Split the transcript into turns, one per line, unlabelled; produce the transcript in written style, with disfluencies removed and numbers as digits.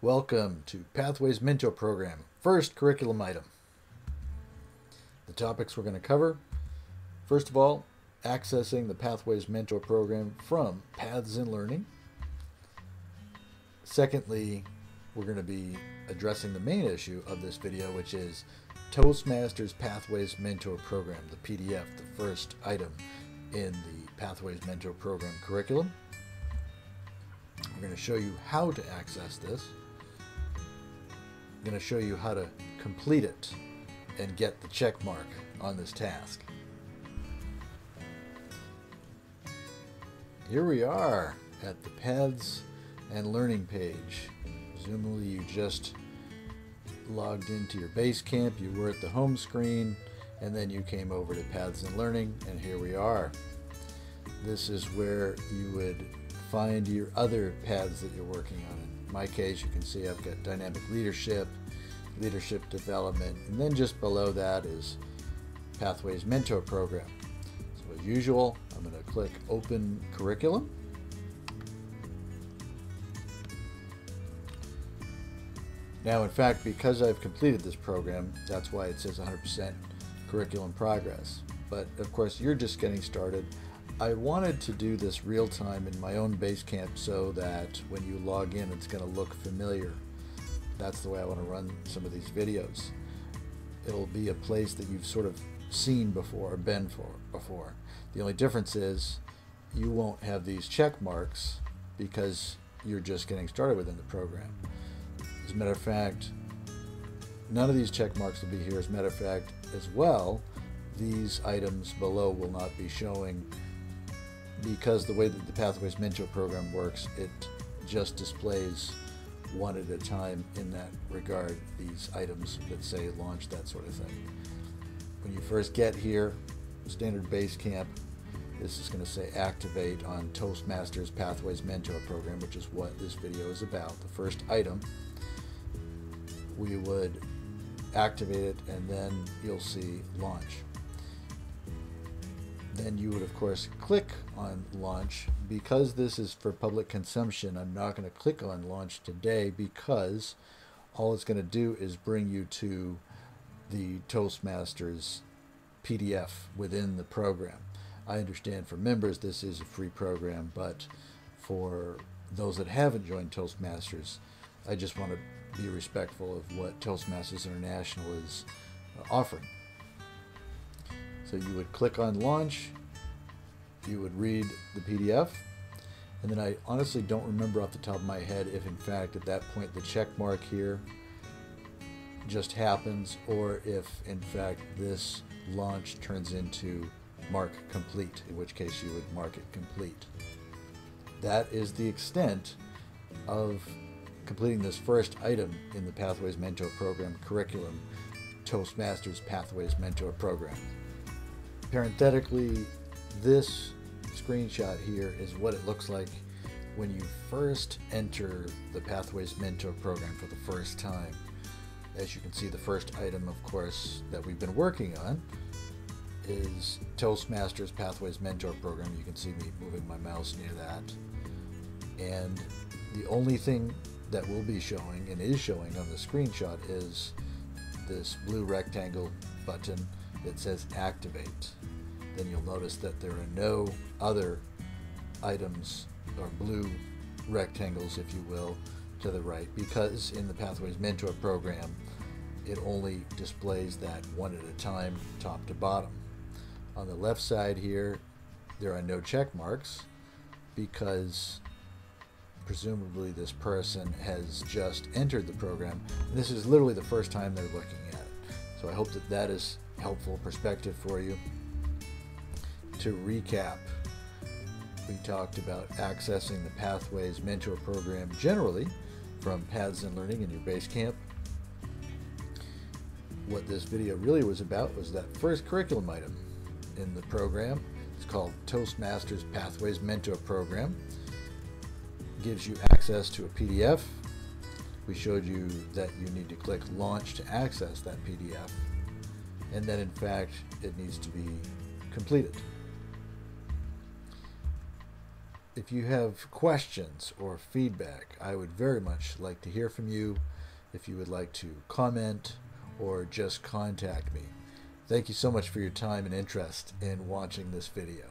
Welcome to Pathways Mentor Program, first curriculum item. The topics we're going to cover, first of all, accessing the Pathways Mentor Program from Paths in Learning. Secondly, we're going to be addressing the main issue of this video, which is Toastmasters Pathways Mentor Program, the PDF, the first item in the Pathways Mentor Program curriculum. We're going to show you how to access this. I'm going to show you how to complete it and get the check mark on this task. Here we are at the Paths and Learning page. Presumably you just logged into your Basecamp, you were at the home screen, and then you came over to Paths and Learning, and here we are. This is where you would find your other paths that you're working on. In my case, you can see I've got dynamic leadership, leadership development, and then just below that is Pathways Mentor Program. So as usual, I'm going to click Open Curriculum. Now, in fact, because I've completed this program, that's why it says 100% curriculum progress. But of course, you're just getting started. I wanted to do this real time in my own Basecamp so that when you log in, it's going to look familiar. That's the way I want to run some of these videos. It'll be a place that you've sort of seen before, or been before. The only difference is you won't have these check marks because you're just getting started within the program. As a matter of fact, none of these check marks will be here. As a matter of fact, as well, these items below will not be showing, because the way that the Pathways Mentor Program works, it just displays one at a time in that regard, these items that say launch, that sort of thing. When you first get here, standard Basecamp, this is going to say activate on Toastmasters Pathways Mentor Program, which is what this video is about. The first item, we would activate it, and then you'll see launch. Then you would, of course, click on launch. Because this is for public consumption, I'm not going to click on launch today, because all it's going to do is bring you to the Toastmasters PDF within the program. I understand for members this is a free program, but for those that haven't joined Toastmasters, I just want to be respectful of what Toastmasters International is offering. So you would click on launch, you would read the PDF, and then I honestly don't remember off the top of my head if in fact at that point the check mark here just happens, or if in fact this launch turns into mark complete, in which case you would mark it complete. That is the extent of completing this first item in the Pathways Mentor Program curriculum, Toastmasters Pathways Mentor Program. Parenthetically, this screenshot here is what it looks like when you first enter the Pathways Mentor Program for the first time. As you can see, the first item, of course, that we've been working on is Toastmasters Pathways Mentor Program. You can see me moving my mouse near that. And the only thing that will be showing, and is showing on the screenshot, is this blue rectangle button that says activate. Then you'll notice that there are no other items or blue rectangles, if you will, to the right, because in the Pathways Mentor Program it only displays that one at a time, top to bottom. On the left side here, there are no check marks because presumably this person has just entered the program. This is literally the first time they're looking at it. So I hope that that is helpful perspective for you. To recap, we talked about accessing the Pathways Mentor Program generally from Paths in Learning in your Basecamp. What this video really was about was that first curriculum item in the program. It's called Toastmasters Pathways Mentor Program. Gives you access to a PDF. We showed you that you need to click launch to access that PDF, and then in fact it needs to be completed. If you have questions or feedback, I would very much like to hear from you. If you would like to comment or just contact me. Thank you so much for your time and interest in watching this video.